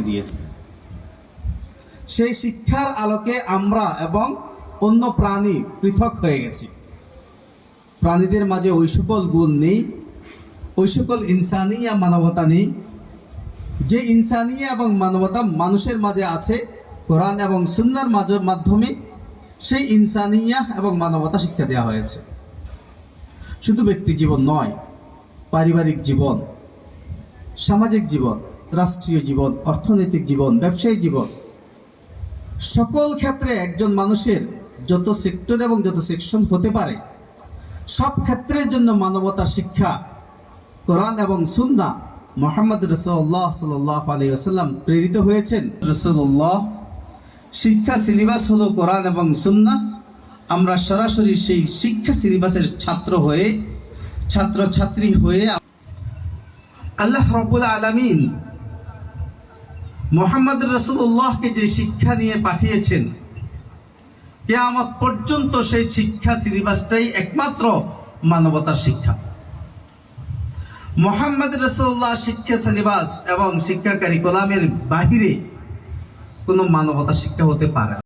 দিয়েছে। সেই শিক্ষার আলোকে আমরা এবং অন্য প্রাণী পৃথক হয়ে গেছি। প্রাণীদের মাঝে ওই সকল গুণ নেই, ওই সকল ইনসানিয়া মানবতা নেই যে ইনসানিয়া এবং মানবতা মানুষের মাঝে আছে। কোরআন এবং সুন্নাহর মাধ্যমে সেই ইনসানিয়া এবং মানবতা শিক্ষা দেওয়া হয়েছে। শুধু ব্যক্তি জীবন নয়, পারিবারিক জীবন, সামাজিক জীবন, রাষ্ট্রীয় জীবন, অর্থনৈতিক জীবন, ব্যবসায়িক জীবন, সকল ক্ষেত্রে একজন মানুষের যত সেক্টর এবং যত সেকশন হতে পারে সব ক্ষেত্রের জন্য মানবতার শিক্ষা কোরআন এবং সুন্নাহ মুহাম্মদ রাসূলুল্লাহ সাল্লাল্লাহু আলাইহি ওয়াসাল্লাম প্রেরিত হয়েছেন। রাসূলুল্লাহ শিক্ষা সিলেবাস হলো কোরআন এবং সুন্নাহ। আমরা সরাসরি সেই শিক্ষা সিলেবাসের ছাত্রছাত্রী হয়ে আল্লাহ রাব্বুল আলামিন মুহাম্মদ রাসূলুল্লাহকে যে শিক্ষা নিয়ে পাঠিয়েছেন, কিয়ামত পর্যন্ত সেই শিক্ষা সিলেবাসটাই একমাত্র মানবতার শিক্ষা। মুহাম্মদ রাসূলুল্লাহ শিক্ষা সিলেবাস এবং শিক্ষা কারিকুলামের বাহিরে কোনো মানবতার শিক্ষা হতে পারে না।